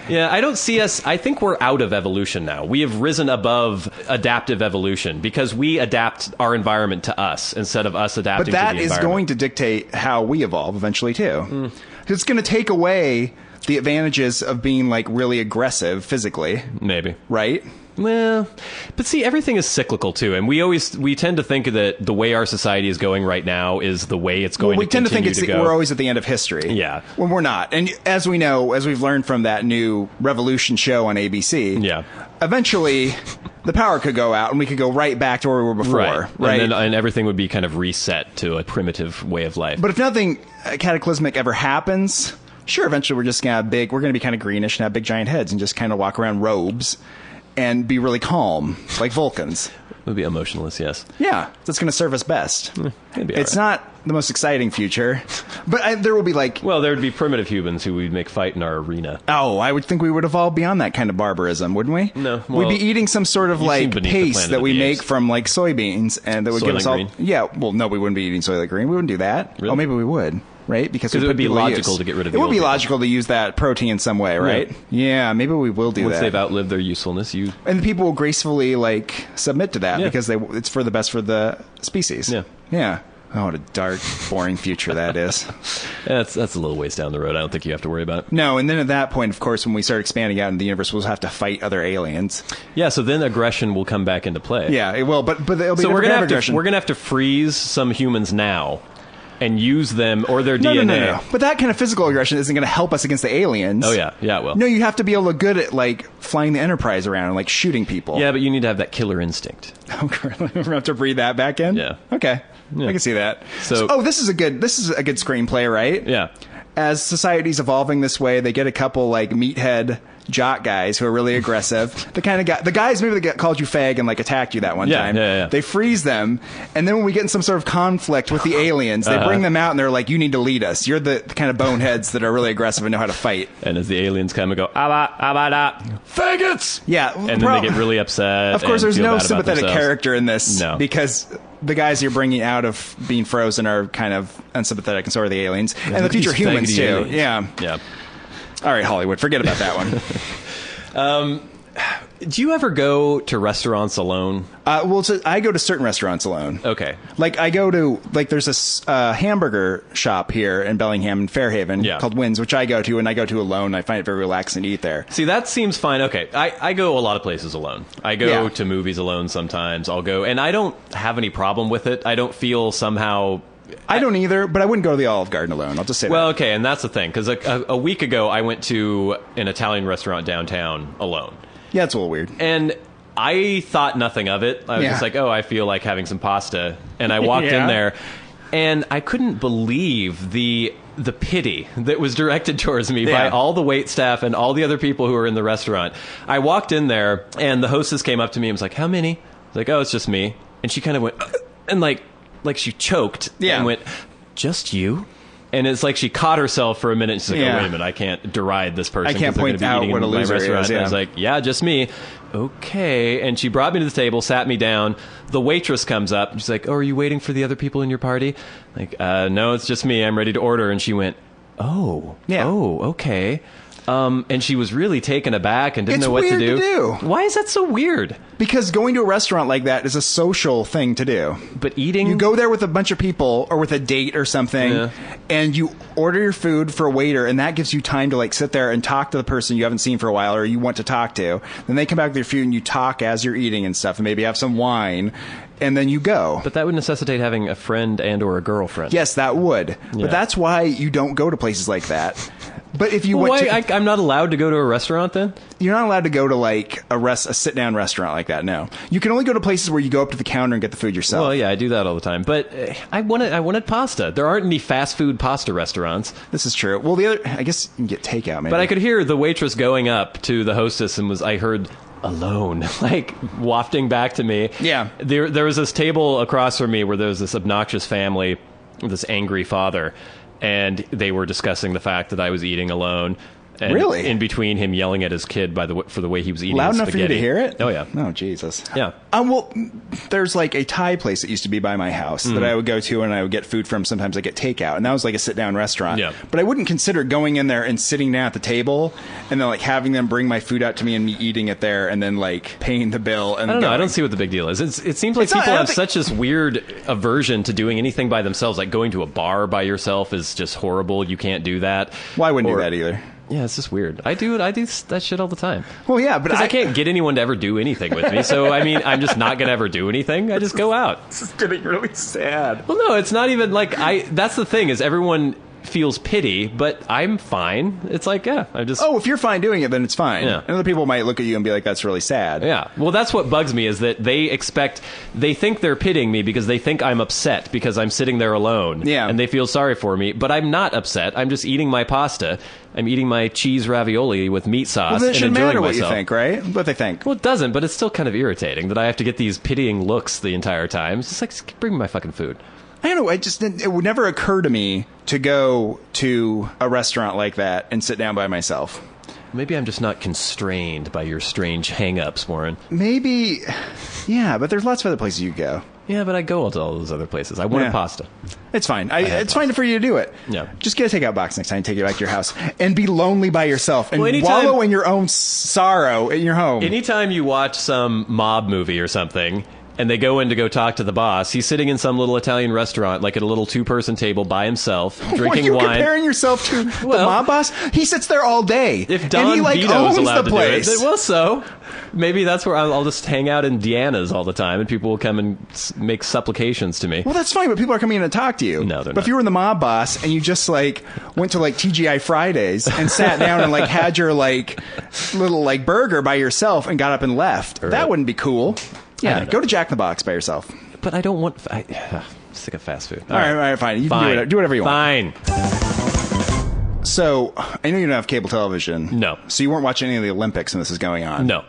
Yeah, I don't see us. I think we're out of evolution now. We have risen above adaptive evolution because we adapt our environment to us instead of us adapting to the environment. But that is going to dictate how we evolve eventually, too. It's going to take away the advantages of being like really aggressive physically. Maybe. Right? Well, but see, everything is cyclical too, and we tend to think that the way our society is going right now is the way it's going to continue to go. We tend to think we're always at the end of history. Yeah. When we're not. And as we know, as we've learned from that new Revolution show on ABC, eventually the power could go out and we could go right back to where we were before. Right. And everything would be kind of reset to a primitive way of life. But if nothing cataclysmic ever happens, sure, eventually we're just going to we're going to be kind of greenish and have big giant heads and just kind of walk around robes and be really calm, like Vulcans. We'll be emotionless, yes. Yeah, that's going to serve us best. It's not the most exciting future, but there will be like... Well, there would be primitive humans who we'd make fight in our arena. Oh, I would think we would evolve beyond that kind of barbarism, wouldn't we? No. Well, we'd be eating some sort of like paste that we make from like soybeans, and that would give us all... Yeah, well, no, we wouldn't be eating Soylent Green. We wouldn't do that. Really? Oh, maybe we would. right? Because it would be logical to get rid of the It would old be people. logical to use that protein in some way, right? Yeah, maybe we will do Once that. they've outlived their usefulness, And the people will gracefully like submit to that because it's for the best for the species. Yeah. Oh, what a dark, boring future that is. That's a little ways down the road. I don't think you have to worry about it. No, and then at that point, of course, when we start expanding out in the universe, we'll have to fight other aliens. Yeah, so then aggression will come back into play. Yeah, it will, but it'll be So we're gonna have to freeze some humans now and use them or their DNA. No. But that kind of physical aggression isn't going to help us against the aliens. Oh yeah, it will. No, you have to be able to good at like flying the Enterprise around and like shooting people. Yeah, but you need to have that killer instinct. We're going to have to breathe that back in. Yeah. Okay. Yeah. I can see that. So, this is a good screenplay, right? Yeah. As society's evolving this way, they get a couple like meathead jock guys who are really aggressive. The kind of the guys maybe that called you fag and like attacked you that one time. Yeah. They freeze them, and then when we get in some sort of conflict with the aliens, they bring them out and they're like, "You need to lead us. You're the kind of boneheads that are really aggressive and know how to fight." And as the aliens come and go, faggots! Yeah, And then they get really upset. Of course, and there's feel no bad about sympathetic themselves. character in this because the guys you're bringing out of being frozen are kind of unsympathetic, and so are the aliens. And the look at future these humans, faggoty too. aliens. Yeah. Yeah. All right, Hollywood, forget about that one. Do you ever go to restaurants alone? I go to certain restaurants alone. Okay. Like, I go to, like, there's a hamburger shop here in Bellingham and Fairhaven called Wynn's, which I go to, and I go to alone. I find it very relaxing to eat there. See, that seems fine. Okay, I go a lot of places alone. I go to movies alone sometimes. I'll go, and I don't have any problem with it. I don't feel somehow... I don't either, but I wouldn't go to the Olive Garden alone. I'll just say Well, that. okay, and that's the thing, because a week ago, I went to an Italian restaurant downtown alone. Yeah, it's a little weird. And I thought nothing of it. I was just like, oh, I feel like having some pasta. And I walked in there, and I couldn't believe the pity that was directed towards me by all the wait staff and all the other people who were in the restaurant. I walked in there, and the hostess came up to me and was like, how many? I was like, oh, it's just me. And she kind of went, and like she choked and went, just you? And it's like she caught herself for a minute. And she's like, oh, wait a minute, I can't deride this person. I can't 'cause they're point gonna be out eating what in a my loser restaurant. is. And I was like, yeah, just me. Okay. And she brought me to the table, sat me down. The waitress comes up. And she's like, oh, are you waiting for the other people in your party? Like, no, it's just me. I'm ready to order. And she went, oh, okay. And she was really taken aback and didn't know what to do. Why is that so weird? Because going to a restaurant like that is a social thing to do. But eating... You go there with a bunch of people or with a date or something, and you order your food for a waiter, and that gives you time to like sit there and talk to the person you haven't seen for a while or you want to talk to. Then they come back with your food, and you talk as you're eating and stuff, and maybe have some wine, and then you go. But that would necessitate having a friend and or a girlfriend. Yes, that would. But that's why you don't go to places like that. But if you I'm not allowed to go to a restaurant then? You're not allowed to go to like a sit-down restaurant like that. No, you can only go to places where you go up to the counter and get the food yourself. Well, yeah, I do that all the time. But I wanted pasta. There aren't any fast food pasta restaurants. This is true. Well, I guess you can get takeout. Maybe. But I could hear the waitress going up to the hostess and I heard alone, like wafting back to me. Yeah. There was this table across from me where there was this obnoxious family, this angry father. And they were discussing the fact that I was eating alone. And really? In between him yelling at his kid for the way he was eating loud his enough spaghetti. for you to hear it? Oh, yeah. Oh, Jesus. Yeah. Well, there's like a Thai place that used to be by my house that I would go to and I would get food from. Sometimes I get takeout. And that was like a sit-down restaurant. Yeah. But I wouldn't consider going in there and sitting down at the table and then like having them bring my food out to me and me eating it there and then like paying the bill. And I don't know. going. I don't see what the big deal is. It seems like people have such this weird aversion to doing anything by themselves. Like going to a bar by yourself is just horrible. You can't do that. Well, I wouldn't do that either. Yeah, it's just weird. I do that shit all the time. Well, yeah, but I can't get anyone to ever do anything with me. So, I mean, I'm just not going to ever do anything. I just go out. This is getting really sad. Well, no, it's not even like that's the thing is everyone feels pity, but I'm fine. It's like, yeah, I just... Oh, if you're fine doing it, then it's fine. Yeah. And other people might look at you and be like, that's really sad. Yeah. Well, that's what bugs me is that they think they're pitying me because they think I'm upset because I'm sitting there alone. Yeah. And they feel sorry for me, but I'm not upset. I'm just eating my pasta. I'm eating my cheese ravioli with meat sauce Well, then it and shouldn't enjoying matter what myself. you think, right? What they think. Well, it doesn't, but it's still kind of irritating that I have to get these pitying looks the entire time. It's just like, bring me my fucking food. I don't know. It would never occur to me to go to a restaurant like that and sit down by myself. Maybe I'm just not constrained by your strange hang-ups, Warren. Maybe, yeah, but there's lots of other places you go. Yeah, but I go to all those other places. I wanted pasta. It's fine. It's fine for you to do it. Yeah. Just get a takeout box next time and take it back to your house. And be lonely by yourself. And anytime- wallow in your own sorrow in your home. Anytime you watch some mob movie or something, and they go in to go talk to the boss, he's sitting in some little Italian restaurant, like at a little 2-person table by himself, drinking Are you wine. comparing yourself to the mob boss? He sits there all day. If Don and he, like, Vito's owns allowed the to place. do it, then well, so maybe that's where I'll just hang out in Deanna's all the time, and people will come and make supplications to me. Well, that's fine, but people are coming in to talk to you. No, they're But not. if you were the mob boss and you just like went to like TGI Fridays and sat down and like had your like little like burger by yourself and got up and left, Right. that wouldn't be cool. I Yeah, don't know. go to Jack in the Box by yourself. But I don't want... I'm sick of fast food. All right, fine. You can do whatever you want. Fine. So, I know you don't have cable television. No. So you weren't watching any of the Olympics when this is going on. No.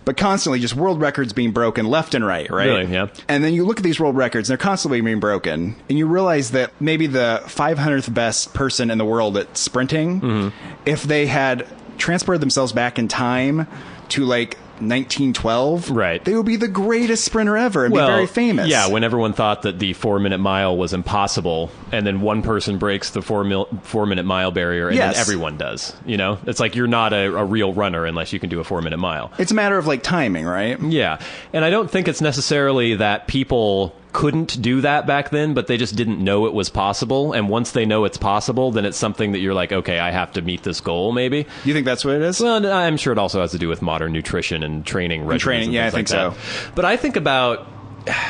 But constantly just world records being broken left and right? Really, yeah. And then you look at these world records, and they're constantly being broken, and you realize that maybe the 500th best person in the world at sprinting, if they had transported themselves back in time to like 1912, Right. they would be the greatest sprinter ever and be very famous. Yeah, when everyone thought that the 4-minute mile was impossible, and then one person breaks the 4-minute mile barrier, and Yes. then everyone does. You know, it's like you're not a real runner unless you can do a 4-minute mile. It's a matter of like timing, right? Yeah, and I don't think it's necessarily that people couldn't do that back then, but they just didn't know it was possible. And once they know it's possible, then it's something that you're like, okay, I have to meet this goal, maybe. You think that's what it is? Well, I'm sure it also has to do with modern nutrition and training regimens. training, yeah, I things think like that. But I think about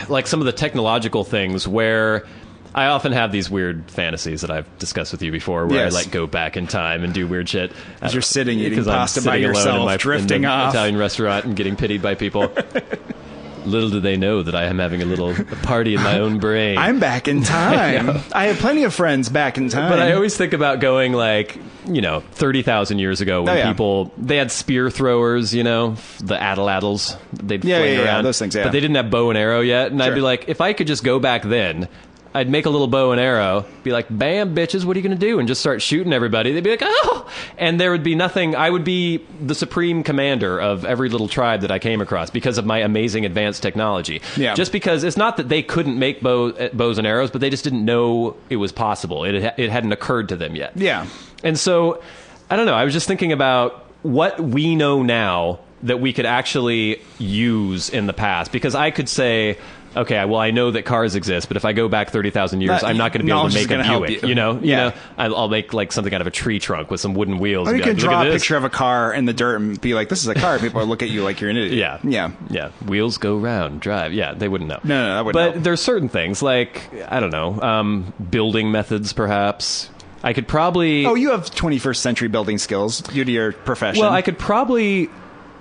like some of the technological things where I often have these weird fantasies that I've discussed with you before, where Yes. I like go back in time and do weird shit. As you're sitting eating 'Cause I'm pasta by sitting alone yourself, drifting in the off. Italian restaurant and getting pitied by people. Little do they know that I am having a little party in my own brain. I'm back in time. I have plenty of friends back in time. But I always think about going like, 30,000 years ago when people, they had spear throwers, the atlatls, they'd fling around. Those things, yeah. But they didn't have bow and arrow yet. And I'd be like, if I could just go back then, I'd make a little bow and arrow, be like, bam, bitches, what are you going to do? And just start shooting everybody. They'd be like, oh! And there would be nothing. I would be the supreme commander of every little tribe that I came across because of my amazing advanced technology. Yeah. Just because it's not that they couldn't make bows and arrows, but they just didn't know it was possible. It hadn't occurred to them yet. Yeah. And so, I don't know, I was just thinking about what we know now that we could actually use in the past. Because I could say, okay, well, I know that cars exist, but if I go back 30,000 years, I'm not going to be able to make a Buick. I'll make like something out of a tree trunk with some wooden wheels. Or you and be can like, draw "Look a at this." picture of a car in the dirt and be like, this is a car. People look at you like you're an idiot. Yeah. Wheels go round, drive. Yeah, they wouldn't know. No, that wouldn't But know. there's certain things like, I don't know, building methods, perhaps. I could probably... Oh, you have 21st century building skills due to your profession. Well, I could probably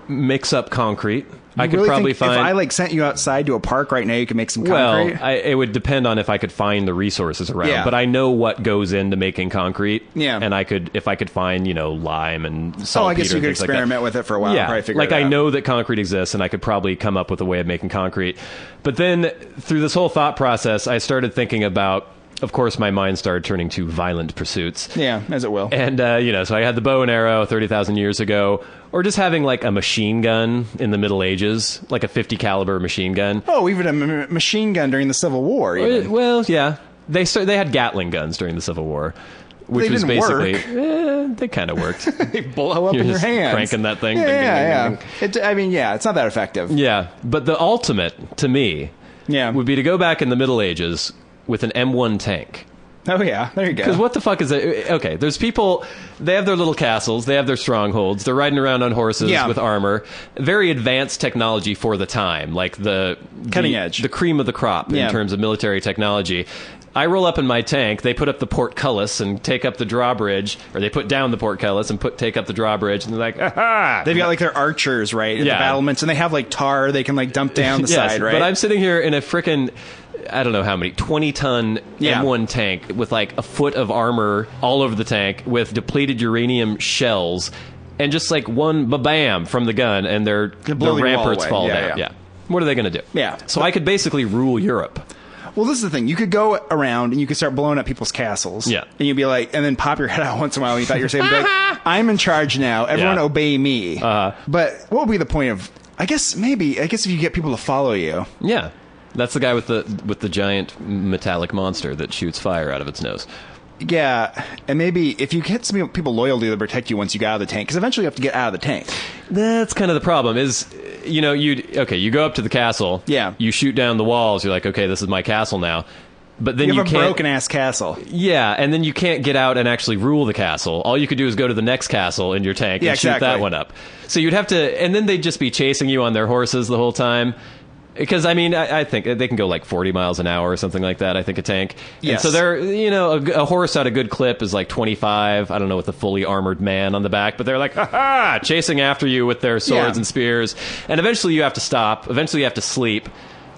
mix up concrete. I could really probably think find... if I like sent you outside to a park right now, you could make some concrete. Well, it would depend on if I could find the resources around. Yeah. But I know what goes into making concrete. Yeah. And if I could find, lime and I saltpeter guess you and could things like that. experiment with it for a while. Yeah, And probably figure like it I out. know that concrete exists, and I could probably come up with a way of making concrete. But then through this whole thought process, I started thinking about, of course, my mind started turning to violent pursuits. Yeah, as it will. And, so I had the bow and arrow 30,000 years ago, or just having like a machine gun in the Middle Ages, like a 50 caliber machine gun. Oh, even a machine gun during the Civil War. Even. Well, yeah. They had Gatling guns during the Civil War, which They was didn't basically they kind of worked. They blow up You're in your just hands. cranking that thing. Yeah, Ding, ding, yeah, ding, yeah. ding, ding. It's not that effective. Yeah, but the ultimate to me would be to go back in the Middle Ages with an M1 tank. Oh, yeah. There you go. Because what the fuck is it? Okay, there's people, they have their little castles, they have their strongholds, they're riding around on horses with armor. Very advanced technology for the time, like the cutting edge. The cream of the crop in terms of military technology. I roll up in my tank, they put up the portcullis and take up the drawbridge, or they put down the portcullis and take up the drawbridge, and they're like, aha! They've got like their archers, right? The battlements, and they have like tar they can like dump down the side, right? But I'm sitting here in a frickin', I don't know how many, 20-ton M1 tank with like a foot of armor all over the tank with depleted uranium shells and just like one ba-bam from the gun, and the ramparts fall down. Yeah. What are they going to do? Yeah. So I could basically rule Europe. Well, this is the thing. You could go around and you could start blowing up people's castles. Yeah. And you'd be like, and then pop your head out once in a while when you thought you were safe. And be like, I'm in charge now. Everyone obey me. But what would be the point of, I guess if you get people to follow you. Yeah. That's the guy with the giant metallic monster that shoots fire out of its nose. Yeah, and maybe if you get some people loyal to you, they'll protect you once you get out of the tank, because eventually you have to get out of the tank. That's kind of the problem is, you know, you go up to the castle. Yeah. You shoot down the walls. You're like, okay, this is my castle now. But then you have a can't, broken-ass castle. Yeah, and then you can't get out and actually rule the castle. All you could do is go to the next castle in your tank and shoot that one up. So you'd have to, and then they'd just be chasing you on their horses the whole time. Because, I mean, I think they can go like 40 miles an hour or something like that, I think, a tank. Yes. And so they're, you know, a horse at a good clip is like 25, I don't know, with a fully armored man on the back. But they're like, ha-ha, chasing after you with their swords and spears. And eventually you have to stop. Eventually you have to sleep.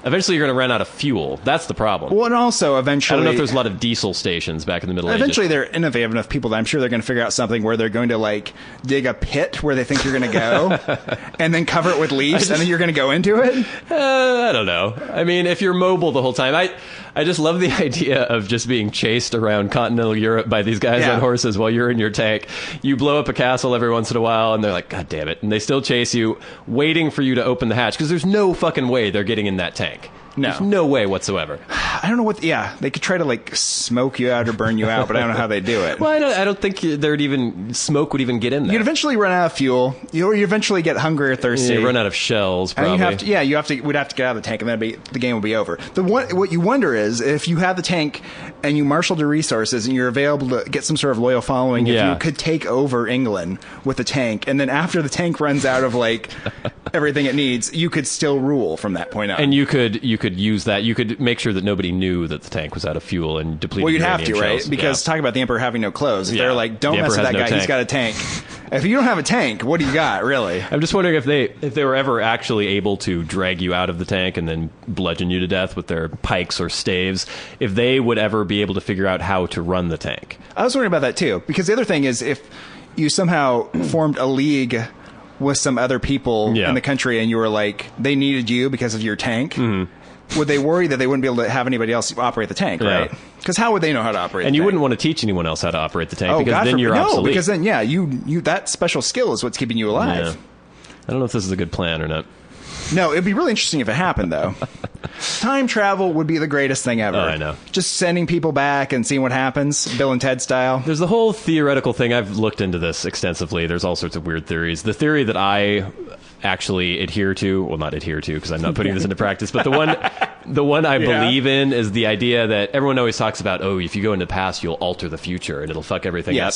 Eventually, you're going to run out of fuel. That's the problem. Well, and also, eventually... I don't know if there's a lot of diesel stations back in the Middle Ages. Eventually, they're innovative enough people that I'm sure they're going to figure out something where they're going to, like, dig a pit where they think you're going to go, and then cover it with leaves, and then you're going to go into it? I don't know. I mean, if you're mobile the whole time... I just love the idea of just being chased around continental Europe by these guys on horses while you're in your tank. You blow up a castle every once in a while, and they're like, God damn it. And they still chase you, waiting for you to open the hatch, because there's no fucking way they're getting in that tank. No. There's no way whatsoever. I don't know what... Yeah, they could try to, like, smoke you out or burn you out, but I don't know how they do it. Well, I don't think there'd even... Smoke would even get in there. You'd eventually run out of fuel. You eventually get hungry or thirsty. You run out of shells, probably. And we'd have to get out of the tank, and then the game will be over. What you wonder is, if you have the tank and you marshaled your resources and you're available to get some sort of loyal following, if you could take over England with the tank, and then after the tank runs out of, like, everything it needs, you could still rule from that point on. And you could use that. You could make sure that nobody knew that the tank was out of fuel and depleted. Well, you'd have to, shells. right? Because talk about the Emperor having no clothes. If they're like, don't mess with that guy, he's got a tank. If you don't have a tank, what do you got, really? I'm just wondering if they were ever actually able to drag you out of the tank and then bludgeon you to death with their pikes or staves, if they would ever be able to figure out how to run the tank. I was wondering about that, too. Because the other thing is, if you somehow formed a league with some other people in the country and you were like, they needed you because of your tank, would they worry that they wouldn't be able to have anybody else operate the tank, right? Because how would they know how to operate and the you tank? wouldn't want to teach anyone else how to operate the tank, because then you're obsolete. No, because then, you that special skill is what's keeping you alive. Yeah. I don't know if this is a good plan or not. No, it'd be really interesting if it happened, though. Time travel would be the greatest thing ever. Oh, I know. Just sending people back and seeing what happens, Bill and Ted style. There's the whole theoretical thing. I've looked into this extensively. There's all sorts of weird theories. The theory that I actually adhere to, well, not adhere to because I'm not putting this into practice, but the one I believe in is the idea that everyone always talks about, oh, if you go into the past, you'll alter the future and it'll fuck everything up.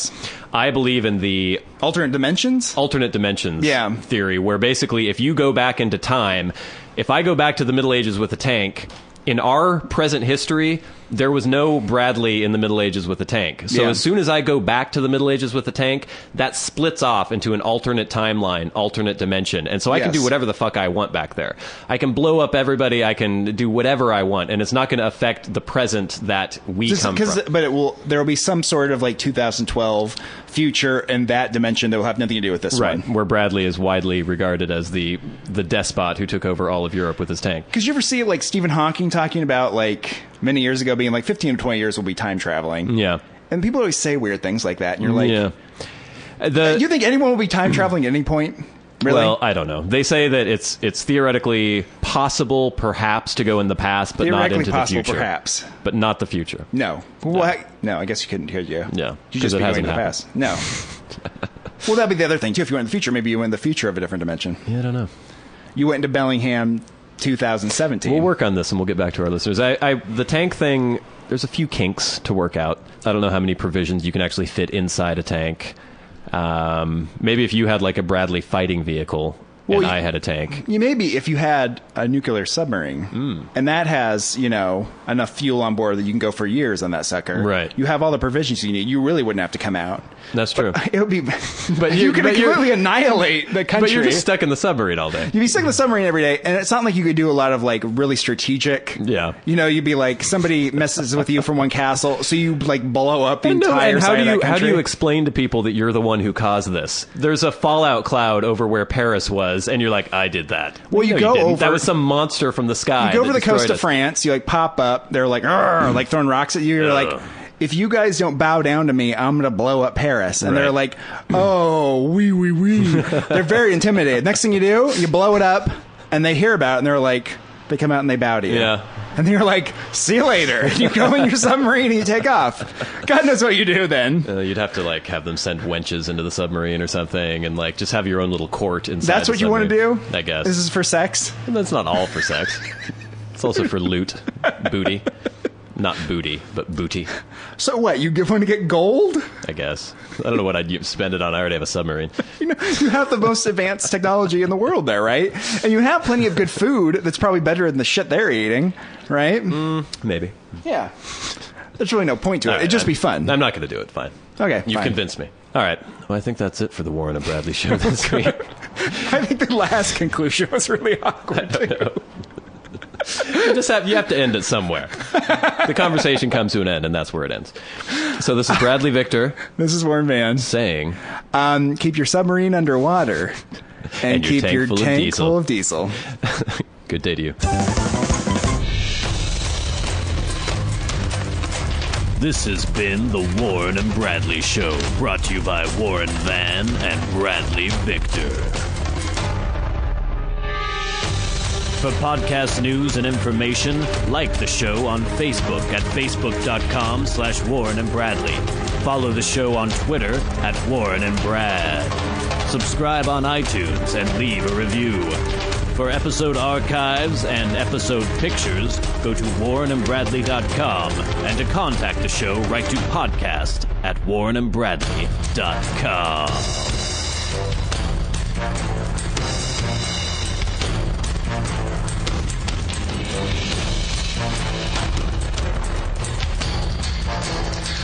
I believe in the alternate dimensions theory, where basically if you go back into time, if I go back to the Middle Ages with a tank, in our present history, there was no Bradley in the Middle Ages with a tank. So as soon as I go back to the Middle Ages with a tank, that splits off into an alternate timeline, alternate dimension. And so I can do whatever the fuck I want back there. I can blow up everybody. I can do whatever I want. And it's not going to affect the present that we come from. But there will be some sort of like 2012 future in that dimension that will have nothing to do with this one. Where Bradley is widely regarded as the despot who took over all of Europe with his tank. Because you ever see like Stephen Hawking talking about like many years ago being like 15 to 20 years will be time traveling. Yeah. And people always say weird things like that. And you're like, you think anyone will be time traveling at any point? Really? Well, I don't know. They say that it's theoretically possible, perhaps, to go in the past, but not into the future. Perhaps. But not the future. No. No, I guess you couldn't hear you. Yeah. You just be going in the past. No. Well, that'd be the other thing, too. If you went in the future, maybe you went in the future of a different dimension. Yeah, I don't know. You went into Bellingham 2017. We'll work on this and we'll get back to our listeners. The tank thing, there's a few kinks to work out. I don't know how many provisions you can actually fit inside a tank. Maybe if you had like a Bradley fighting vehicle and I had a tank. Maybe if you had a nuclear submarine and that has, enough fuel on board that you can go for years on that sucker. Right. You have all the provisions you need. You really wouldn't have to come out. That's true. It would be, but you could completely annihilate the country. But you're just stuck in the submarine all day. You'd be stuck in the submarine every day, and it's not like you could do a lot of like really strategic. Yeah. You'd be like somebody messes with you from one castle, so you like blow up the entire side of that country. How do you explain to people that you're the one who caused this? There's a fallout cloud over where Paris was, and you're like, I did that. Well, you go over. That was some monster from the sky. You go over the coast of France. You like pop up. They're like, like throwing rocks at you. You're like, if you guys don't bow down to me, I'm going to blow up Paris. And they're like, oh, oui. They're very intimidated. Next thing you do, you blow it up, and they hear about it, and they're like, They come out and they bow to you. Yeah. And you're like, see you later. And you go in your submarine and you take off. God knows what you do then. You'd have to like have them send wenches into the submarine or something, and like just have your own little court inside. That's what you want to do? I guess. This is for sex? And that's not all for sex. It's also for loot, booty. Not booty, but booty. So what, you want to get gold? I guess. I don't know what I'd spend it on. I already have a submarine. You know, you have the most advanced technology in the world there, right? And you have plenty of good food that's probably better than the shit they're eating, right? Maybe. Yeah. There's really no point to it. It'd just be fun. I'm not going to do it. Fine. Okay, You've fine. convinced me. All right. Well, I think that's it for the Warren and Bradley show this week. I think the last conclusion was really awkward. I don't know. You have to end it somewhere. The conversation comes to an end, and that's where it ends. So this is Bradley Victor. This is Warren Van saying, keep your submarine underwater and keep your tank full of diesel. Good day to you. This has been the Warren and Bradley Show, brought to you by Warren Van and Bradley Victor. For podcast news and information, like the show on Facebook at facebook.com/Warren and Bradley. Follow the show on Twitter at Warren and Brad. Subscribe on iTunes and leave a review. For episode archives and episode pictures, go to warrenandbradley.com, and to contact the show, write to podcast at warrenandbradley.com.